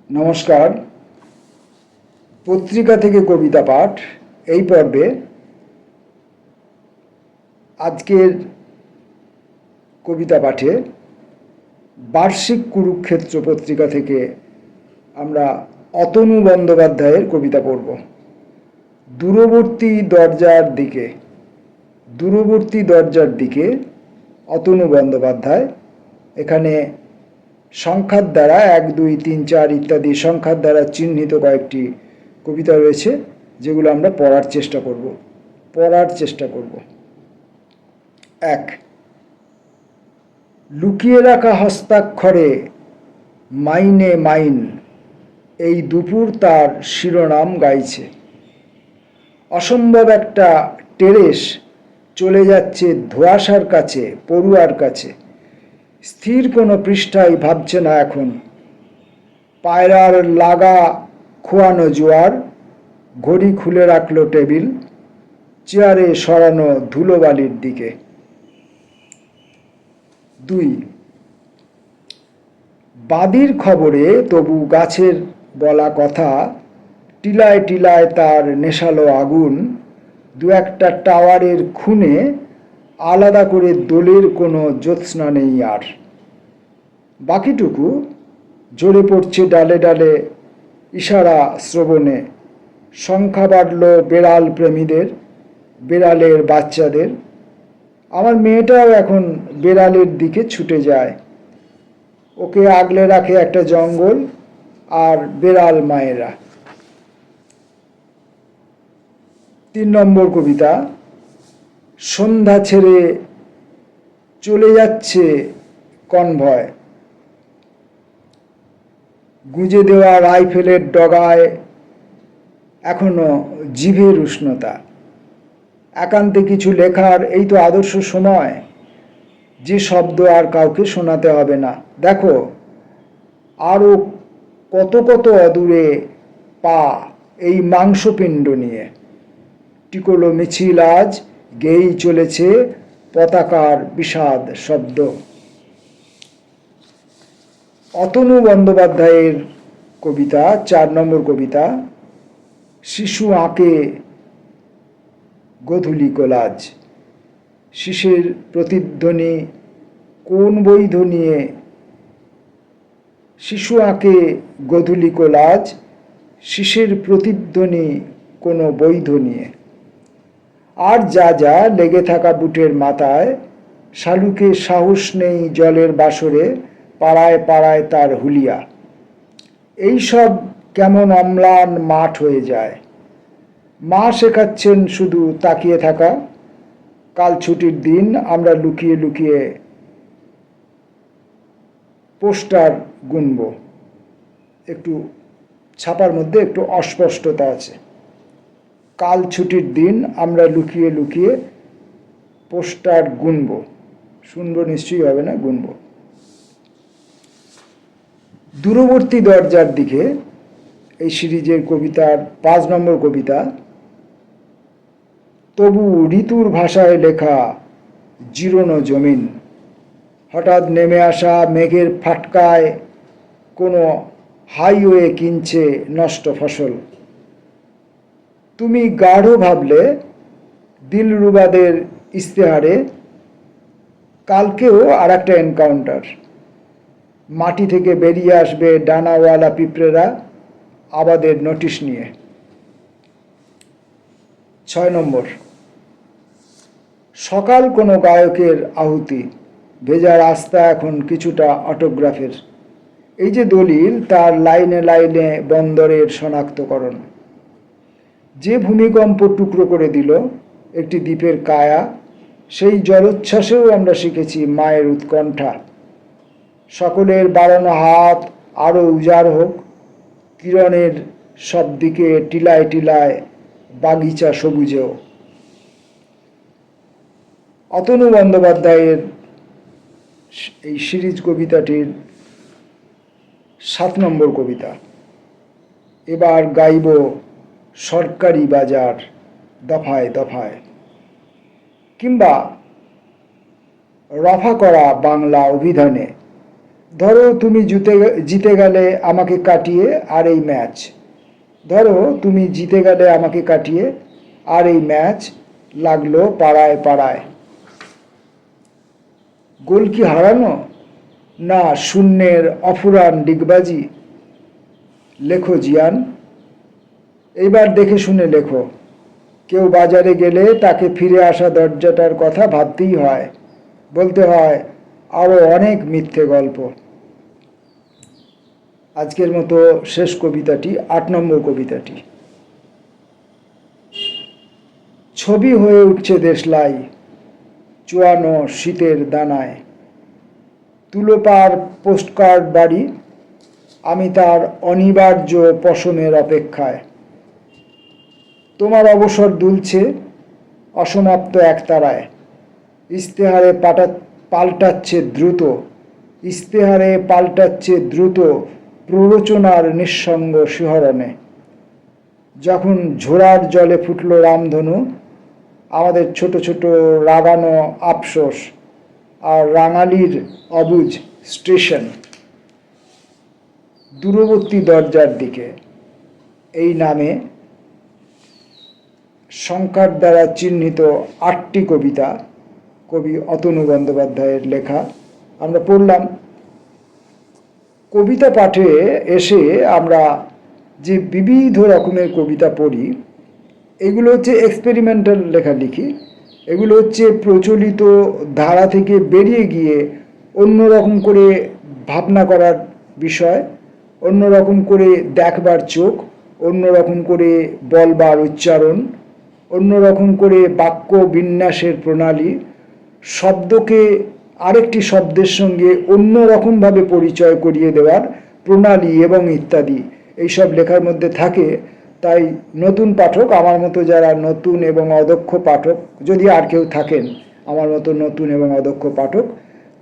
নমস্কার। পত্রিকা থেকে কবিতা পাঠ এই পর্বে আজকের কবিতা পাঠে বার্ষিক কুরুক্ষেত্র পত্রিকা থেকে আমরা অতনু বন্দ্যোপাধ্যায়ের কবিতা পড়ব। দূরবর্তী দরজার দিকে অতনু বন্দ্যোপাধ্যায়। এখানে সংখ্যার দ্বারা 1, 2, 3, 4 ইত্যাদি সংখ্যার দ্বারা চিহ্নিত কয়েকটি কবিতা রয়েছে, যেগুলো আমরা পড়ার চেষ্টা করব। 1. লুকিয়ে রাখা হস্তাক্ষরে মাইনে মাইন এই দুপুর তার শিরোনাম গাইছে। অসম্ভব একটা টেরেস চলে যাচ্ছে ধোঁয়াশার কাছে, পড়ুয়ার কাছে। স্থির কোনো পৃষ্ঠাই ভাবছে না এখন। পায়রার লাগা খোয়ানো জোয়ার, ঘড়ি খুলে রাখলো টেবিল, চেয়ারে সরানো ধুলোবালির দিকে। 2. বাদির খবরে তবু গাছের বলা কথা, টিলায় টিলায় তার নেশালো আগুন, 2-1টা টাওয়ারের খুনে আলাদা করে দোলের কোনো জ্যোৎস্না নেই আর। বাকিটুকু ঝরে পড়ছে ডালে ডালে ইশারা শ্রবণে। সংখ্যা বাড়ল বেড়াল প্রেমীদের, বেড়ালের বাচ্চাদের। আমার মেয়েটাও এখন বেড়ালের দিকে ছুটে যায়। ওকে আগলে রাখে একটা জঙ্গল আর বেড়াল মায়েরা। 3 নম্বর কবিতা। সন্ধ্যা ছেড়ে চলে যাচ্ছে কনভয়। গুঁজে দেওয়া রাইফেলের ডগায় এখনো জিভের উষ্ণতা। একান্তে কিছু লেখার এই তো আদর্শ সময়, যে শব্দ আর কাউকে শোনাতে হবে না। দেখো আরও কত কত অদূরে পা এই মাংসপিণ্ড নিয়ে। টিকলো মিছিল আজ গেয়েই চলেছে পতাকার বিষাদ শব্দ। অতনু বন্দ্যোপাধ্যায়ের কবিতা 4 নম্বর কবিতা। শিশু আঁকে গোধূলি কোলাজ। শিশের প্রতিধ্বনি কোন বৈধ নিয়ে? শিশু আঁকে গোধূলি কোলাজ, শিশের প্রতিধ্বনি কোনো বৈধ নিয়ে। আর যা যা লেগে থাকা বুটের মাথায়, শালুকে সাহস নেই জলের বাসরে, পাড়ায় পাড়ায় তার হুলিয়া। এইসব কেমন অম্লান মাঠ হয়ে যায়। মা শেখাচ্ছেন শুধু তাকিয়ে থাকা। কাল ছুটির দিন আমরা লুকিয়ে লুকিয়ে পোস্টার গুনব। একটু ছাপার মধ্যে একটু অস্পষ্টতা আছে। কাল ছুটির দিন আমরা লুকিয়ে লুকিয়ে পোস্টার গুনব। শুনবো নিশ্চয়ই হবে না, গুনব। দূরবর্তী দরজার দিকে এই সিরিজের কবিতার 5 নম্বর কবিতা। তবু ঋতুর ভাষায় লেখা জীর্ণ জমিন। হঠাৎ নেমে আসা মেঘের ফাটকায় কোনো হাইওয়ে কিনছে নষ্ট ফসল। তুমি গাঢ় ভাবলে দিলরুবাদের ইস্তেহারে, কালকেও আর একটা এনকাউন্টার। মাটি থেকে বেরিয়ে আসবে ডানাওয়ালা পিঁপড়েরা আবাদের নোটিশ নিয়ে। 6 নম্বর। সকাল কোনো গায়কের আহুতি, ভেজা রাস্তা এখন কিছুটা অটোগ্রাফের। এই যে দলিল, তার লাইনে লাইনে বন্দরের শনাক্তকরণ। যে ভূমিকম্প টুকরো করে দিল একটি দ্বীপের কায়া, সেই জলোচ্ছ্বাসেও আমরা শিখেছি মায়ের উৎকণ্ঠা। সকলের বাড়ানো হাত আরও উজাড় হোক, কিরণের সব দিকে টিলায় টিলায় বাগিচা সবুজেও। অতনু বন্দ্যোপাধ্যায়ের এই সিরিজ কবিতাটির 7 নম্বর কবিতা। এবার গাইব সরকারি বাজার দফায় দফায়, কিংবা রফা করা বাংলা অভিধানে ধরো তুমি জিতে গেলে আমাকে কাটিয়ে আর এই ম্যাচ, ধরো তুমি জিতে গেলে আমাকে কাটিয়ে আর এই ম্যাচ লাগলো পাড়ায় পাড়ায়। গোল কি হারানো, না শূন্যের অফুরান ডিগবাজি? লেখো জিয়ান, এইবার দেখে শুনে লেখো। কেউ বাজারে গেলে তাকে ফিরে আসা দরজাটার কথা ভাবতেই হয়, বলতে হয় আরও অনেক মিথ্যে গল্প। আজকের মতো শেষ কবিতাটি, ৮ নম্বর কবিতাটি। ছবি হয়ে উঠছে দেশলাই চুয়ানো শীতের দানায়, তুলোপার পোস্টকার্ড বাড়ি, আমি তার অনিবার্য পশমের অপেক্ষায়। তোমার অবসর দুলছে অসমাপ্ত একতারায়, ইস্তেহারে পাল্টাচ্ছে দ্রুত, ইস্তেহারে পাল্টাচ্ছে দ্রুত প্ররোচনার নিঃসঙ্গ শিহরণে। যখন ঝোড়ার জলে ফুটল রামধনু, আমাদের ছোট ছোট রাগানো আফসোস আর রাঙালির অবুঝ স্টেশন দূরবর্তী দরজার দিকে। এই নামে সংখ্যার দ্বারা চিহ্নিত ৮টি কবিতা কবি অতনু বন্দ্যোপাধ্যায়ের লেখা আমরা পড়লাম। কবিতা পাঠে এসে আমরা যে বিবিধ রকমের কবিতা পড়ি, এগুলো হচ্ছে এক্সপেরিমেন্টাল লেখালেখি, এগুলো হচ্ছে প্রচলিত ধারা থেকে বেরিয়ে গিয়ে অন্যরকম করে ভাবনা করার বিষয়, অন্যরকম করে দেখবার চোখ, অন্যরকম করে বলবার উচ্চারণ, অন্যরকম করে বাক্য বিন্যাসের প্রণালী, শব্দকে আরেকটি শব্দের সঙ্গে অন্যরকমভাবে পরিচয় করিয়ে দেওয়ার প্রণালী এবং ইত্যাদি এইসব লেখার মধ্যে থাকে। তাই নতুন পাঠক, আমার মতো যারা নতুন এবং অদক্ষ পাঠক, যদি আর কেউ থাকেন আমার মতো নতুন এবং অদক্ষ পাঠক,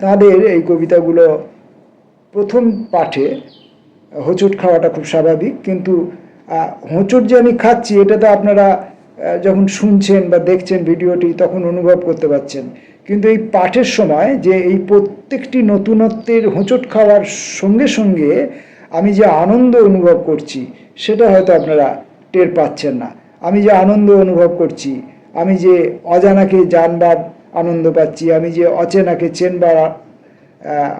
তাদের এই কবিতাগুলো প্রথম পাঠে হোঁচট খাওয়াটা খুব স্বাভাবিক। কিন্তু হোঁচট যে আমি খাচ্ছি এটা তো আপনারা যখন শুনছেন বা দেখছেন ভিডিওটি তখন অনুভব করতে পারছেন, কিন্তু এই পাঠের সময় যে এই প্রত্যেকটি নতুনত্বের হোঁচট খাওয়ার সঙ্গে সঙ্গে আমি যে আনন্দ অনুভব করছি সেটা হয়তো আপনারা টের পাচ্ছেন না। আমি যে আনন্দ অনুভব করছি, আমি যে অজানাকে জানবার আনন্দ পাচ্ছি, আমি যে অচেনাকে চেনবার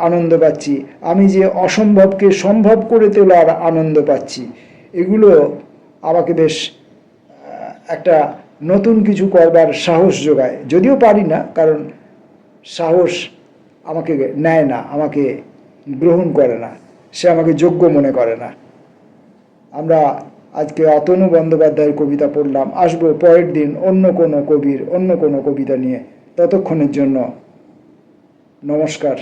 আনন্দ পাচ্ছি, আমি যে অসম্ভবকে সম্ভব করে তোলার আনন্দ পাচ্ছি, এগুলো আমাকে বেশ একটা নতুন কিছু করবার সাহস যোগায়। যদিও পারি না, কারণ সাহস আমাকে নেয় না, আমাকে গ্রহণ করে না, সে আমাকে যোগ্য মনে করে না। আমরা আজকে অতনু বন্দ্যোপাধ্যায়ের কবিতা পড়লাম, আসবো পরের দিন অন্য কোনো কবির অন্য কোনো কবিতা নিয়ে। ততক্ষণের জন্য নমস্কার।